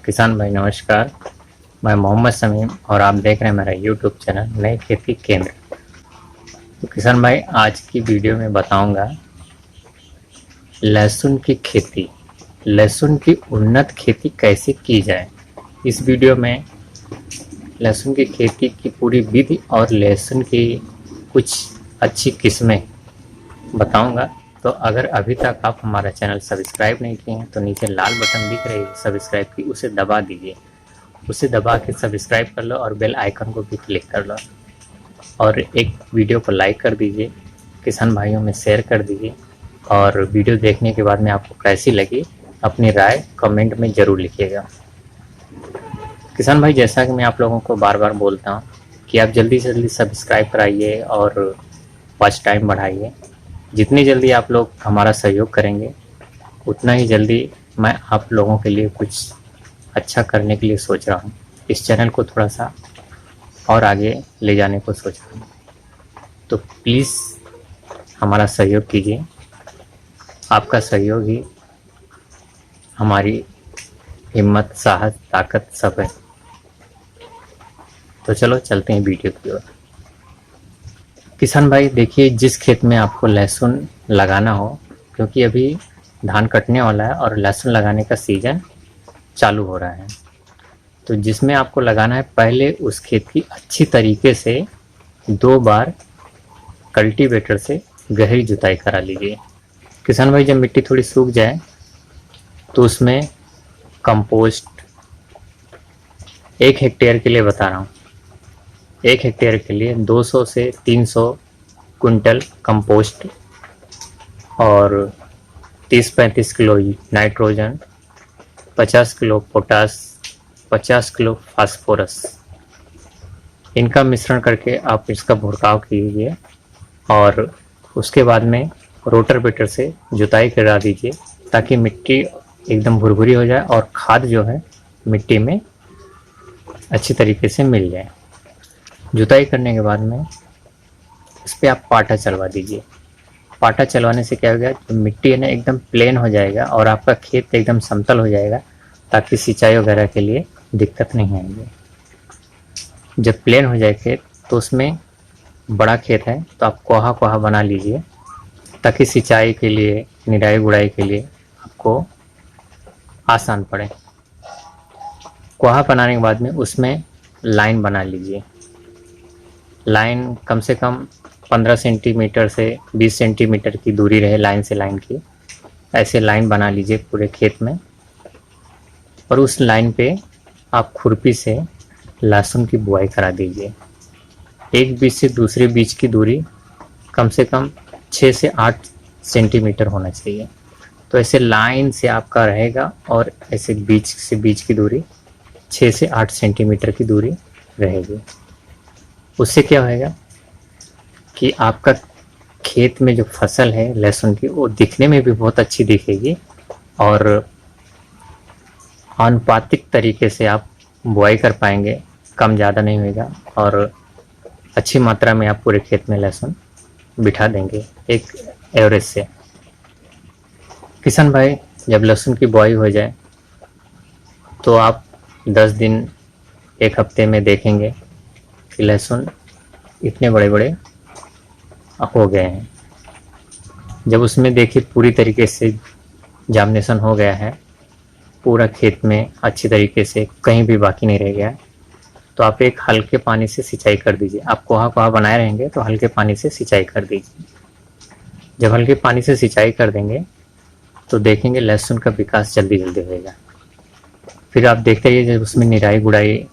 किसान भाई नमस्कार। मैं मोहम्मद समीम और आप देख रहे हैं मेरा यूट्यूब चैनल नए खेती केंद्र। तो किसान भाई आज की वीडियो में बताऊंगा लहसुन की खेती, लहसुन की उन्नत खेती कैसे की जाए। इस वीडियो में लहसुन की खेती की पूरी विधि और लहसुन की कुछ अच्छी किस्में बताऊंगा। तो अगर अभी तक आप हमारा चैनल सब्सक्राइब नहीं किए हैं तो नीचे लाल बटन दिख रही है सब्सक्राइब की, उसे दबा दीजिए। उसे दबा के सब्सक्राइब कर लो और बेल आइकन को भी क्लिक कर लो और एक वीडियो को लाइक कर दीजिए, किसान भाइयों में शेयर कर दीजिए। और वीडियो देखने के बाद में आपको कैसी लगी अपनी राय कमेंट में ज़रूर लिखिएगा। किसान भाई जैसा कि मैं आप लोगों को बार बार बोलता हूँ कि आप जल्दी से जल्दी सब्सक्राइब कराइए और वॉच टाइम बढ़ाइए। जितनी जल्दी आप लोग हमारा सहयोग करेंगे उतना ही जल्दी मैं आप लोगों के लिए कुछ अच्छा करने के लिए सोच रहा हूँ। इस चैनल को थोड़ा सा और आगे ले जाने को सोच रहा हूँ, तो प्लीज़ हमारा सहयोग कीजिए। आपका सहयोग ही हमारी हिम्मत, साहस, ताकत सब है। तो चलो चलते हैं वीडियो की ओर। किसान भाई देखिए, जिस खेत में आपको लहसुन लगाना हो, क्योंकि अभी धान कटने वाला है और लहसुन लगाने का सीज़न चालू हो रहा है, तो जिसमें आपको लगाना है पहले उस खेत की अच्छी तरीके से 2 बार कल्टीवेटर से गहरी जुताई करा लीजिए। किसान भाई जब मिट्टी थोड़ी सूख जाए तो उसमें कंपोस्ट 1 हेक्टेयर के लिए बता रहा हूँ, 1 हेक्टेयर के लिए 200 से 300 कुंटल कंपोस्ट और 30-35 kilo nitrogen, 50 kilo potash, 50 kilo phosphorus, इनका मिश्रण करके आप इसका भुरकाव कीजिए और उसके बाद में रोटर बीटर से जुताई करा दीजिए ताकि मिट्टी एकदम भुरभुरी हो जाए और खाद जो है मिट्टी में अच्छी तरीके से मिल जाए। जुताई करने के बाद में इस पर आप पाटा चलवा दीजिए। पाटा चलवाने से क्या होगा, तो मिट्टी है ना एकदम प्लेन हो जाएगा और आपका खेत एकदम समतल हो जाएगा ताकि सिंचाई वगैरह के लिए दिक्कत नहीं आएगी। जब प्लेन हो जाए खेत तो उसमें बड़ा खेत है तो आप कोहा कोहा बना लीजिए ताकि सिंचाई के लिए, निराई गुड़ाई के लिए आपको आसान पड़े। कोहा बनाने के बाद में उसमें लाइन बना लीजिए। लाइन कम से कम 15 सेंटीमीटर से 20 सेंटीमीटर की दूरी रहे लाइन से लाइन की, ऐसे लाइन बना लीजिए पूरे खेत में। और उस लाइन पे आप खुरपी से लहसुन की बुआई करा दीजिए। एक बीज से दूसरे बीज की दूरी कम से कम 6 से 8 सेंटीमीटर होना चाहिए। तो ऐसे लाइन से आपका रहेगा और ऐसे बीज से बीज की दूरी 6 से 8 सेंटीमीटर की दूरी रहेगी। उससे क्या होएगा कि आपका खेत में जो फसल है लहसुन की वो दिखने में भी बहुत अच्छी दिखेगी और आनुपातिक तरीके से आप बुआई कर पाएंगे, कम ज़्यादा नहीं होएगा और अच्छी मात्रा में आप पूरे खेत में लहसुन बिठा देंगे एक एवरेज से। किसान भाई जब लहसुन की बुआई हो जाए तो आप 10 दिन 1 हफ्ते में देखेंगे कि लहसुन इतने बड़े बड़े हो गए हैं। जब उसमें देखिए पूरी तरीके से जार्मिनेशन हो गया है, पूरा खेत में अच्छी तरीके से कहीं भी बाकी नहीं रह गया है, तो आप एक हल्के पानी से सिंचाई कर दीजिए। आप कोहा कोहा बनाए रहेंगे तो हल्के पानी से सिंचाई कर दीजिए। जब हल्के पानी से सिंचाई कर देंगे तो देखेंगे लहसुन का विकास जल्दी जल्दी होएगा। फिर आप देखते रहिए जब उसमें निराई गुड़ाई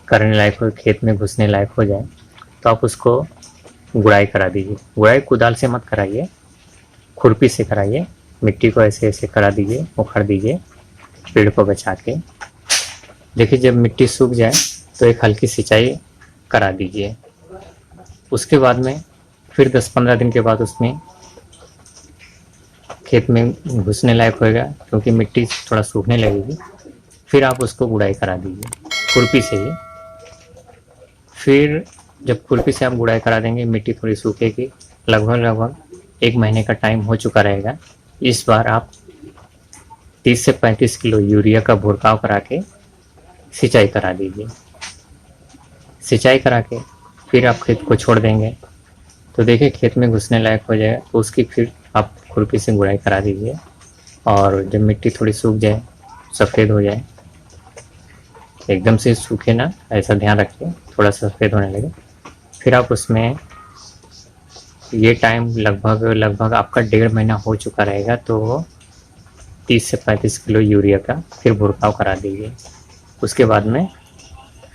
करने लायक हो, खेत में घुसने लायक हो जाए तो आप उसको गुड़ाई करा दीजिए। गुड़ाई कुदाल से मत कराइए, खुरपी से कराइए। मिट्टी को ऐसे ऐसे करा दीजिए, उखाड़ दीजिए पेड़ को बचा के। देखिए जब मिट्टी सूख जाए तो एक हल्की सिंचाई करा दीजिए। उसके बाद में फिर 10-15 दिन के बाद उसमें खेत में घुसने लायक होएगा क्योंकि मिट्टी थोड़ा सूखने लगेगी। फिर आप उसको गुड़ाई करा दीजिए खुरपी से ही। फिर जब खुरपी से आप गुड़ाई करा देंगे मिट्टी थोड़ी सूखेगी, लगभग 1 महीने का टाइम हो चुका रहेगा। इस बार आप 30 से 35 किलो यूरिया का भुरकाव करा के सिंचाई करा दीजिए। सिंचाई करा के फिर आप खेत को छोड़ देंगे तो देखिए खेत में घुसने लायक हो जाएगा, तो उसकी फिर आप खुरपी से गुड़ाई करा दीजिए। और जब मिट्टी थोड़ी सूख जाए, सफ़ेद हो जाए, एकदम से सूखे ना, ऐसा ध्यान रखिए, थोड़ा सा सफ़ेद होने लगे, फिर आप उसमें ये टाइम लगभग आपका 1.5 महीना हो चुका रहेगा, तो 30 से 35 किलो यूरिया का फिर भुरकाव करा दीजिए। उसके बाद में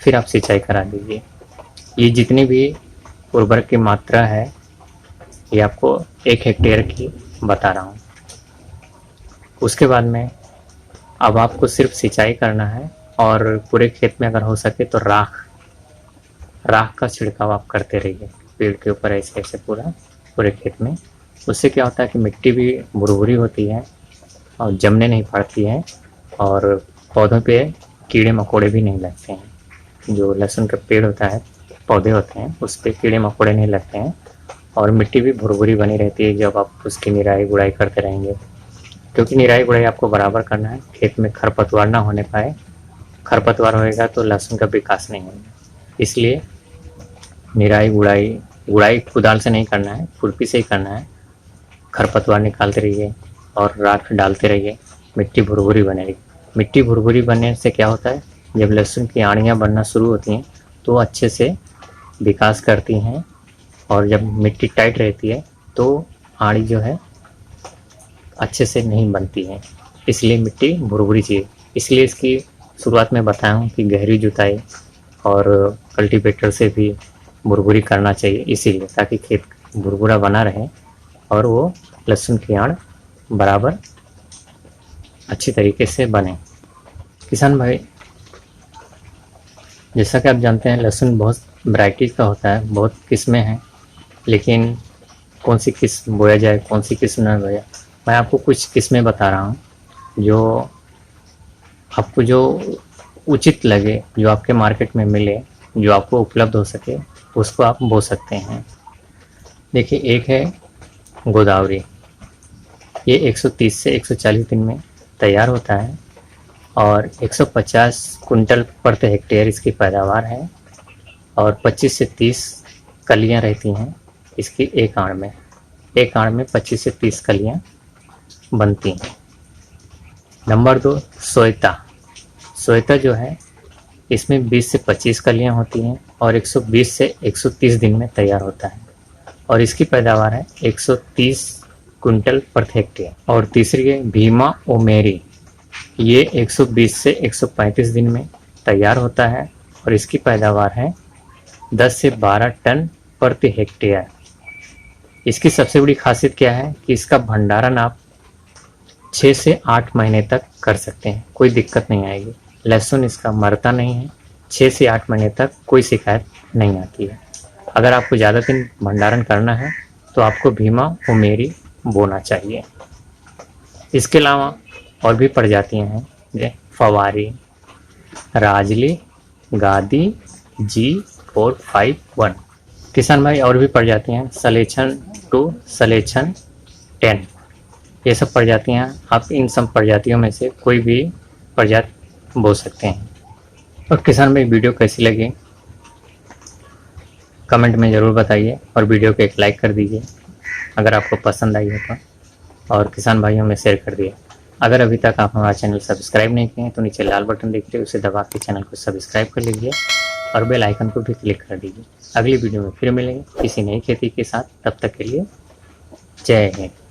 फिर आप सिंचाई करा दीजिए। ये जितनी भी उर्वरक की मात्रा है ये आपको 1 हेक्टेयर की बता रहा हूँ। उसके बाद में अब आपको सिर्फ सिंचाई करना है और पूरे खेत में अगर हो सके तो राख का छिड़काव आप करते रहिए पेड़ के ऊपर, ऐसे ऐसे पूरे खेत में। उससे क्या होता है कि मिट्टी भी भुरभुरी होती है और जमने नहीं पड़ती है और पौधों पे कीड़े मकोड़े भी नहीं लगते हैं। जो लहसुन का पेड़ होता है, पौधे होते हैं, उस पर कीड़े मकोड़े नहीं लगते हैं और मिट्टी भी भुरभुरी बनी रहती है जब आप उसकी निराई गुड़ाई करते रहेंगे। क्योंकि निराई गुड़ाई आपको बराबर करना है, खेत में खरपतवार ना होने पाए। खरपतवार होएगा तो लहसुन का विकास नहीं होगा। इसलिए निराई गुड़ाई कुदाल से नहीं करना है, खुरपी से ही करना है। खरपतवार निकालते रहिए और राख डालते रहिए, मिट्टी भुरभुरी बनेगी। मिट्टी भुरभुरी बनने से क्या होता है, जब लहसुन की आड़ियाँ बनना शुरू होती हैं तो अच्छे से विकास करती हैं, और जब मिट्टी टाइट रहती है तो आड़ी जो है अच्छे से नहीं बनती है। इसलिए मिट्टी भुरभुरी चाहिए। इसलिए इसकी शुरुआत में बताया हूँ कि गहरी जुताई और कल्टीवेटर से भी भुरभुरी करना चाहिए, इसीलिए ताकि खेत भुरभुरा बना रहे और वो लहसुन की आड़ बराबर अच्छी तरीके से बने। किसान भाई, जैसा कि आप जानते हैं लहसुन बहुत वैरायटी का होता है, बहुत किस्में हैं, लेकिन कौन सी किस्म बोया जाए, कौन सी किस्म ना बोया, मैं आपको कुछ किस्में बता रहा हूँ जो आपको जो उचित लगे, जो आपके मार्केट में मिले, जो आपको उपलब्ध हो सके, उसको आप बो सकते हैं। देखिए, एक है गोदावरी। ये 130 से 140 दिन में तैयार होता है और 150 कुंटल प्रति हेक्टेयर इसकी पैदावार है और 25 से 30 कलियां रहती हैं इसकी एक आड़ में। एक आड़ में 25 से 30 कलियां बनती हैं। नंबर 2, सोएता जो है, इसमें 20 से 25 कलियां होती हैं और 120 से 130 दिन में तैयार होता है और इसकी पैदावार है 130 कुंटल प्रति हेक्टेयर। और तीसरी है भीमा ओमेरी। ये 120 से 135 दिन में तैयार होता है और इसकी पैदावार है 10 से 12 टन प्रति हेक्टेयर। इसकी सबसे बड़ी खासियत क्या है कि इसका भंडारण आप 6 से 8 महीने तक कर सकते हैं, कोई दिक्कत नहीं आएगी। लहसुन इसका मरता नहीं है, 6 से 8 महीने तक कोई शिकायत नहीं आती है। अगर आपको ज़्यादा दिन भंडारण करना है तो आपको भीमा ओमेरी बोना चाहिए। इसके अलावा और भी प्रजातियां हैं, जैसे फवारी, राजली, गादी, G451। किसान भाई, और भी प्रजातियां हैं, सलेछन 2, सलेछन 10। ये सब प्रजातियां, आप इन सब प्रजातियों में से कोई भी प्रजाति बो सकते हैं। और किसान भाई, वीडियो कैसी लगी कमेंट में ज़रूर बताइए और वीडियो को एक लाइक कर दीजिए अगर आपको पसंद आई हो तो, और किसान भाइयों में शेयर कर दिए। अगर अभी तक आप हमारा चैनल सब्सक्राइब नहीं किए हैं तो नीचे लाल बटन दिख रही है, उसे दबा के चैनल को सब्सक्राइब कर लीजिए और बेल आइकन को भी क्लिक कर दीजिए। अगली वीडियो में फिर मिलेंगे किसी नई खेती के साथ, तब तक के लिए जय हिंद।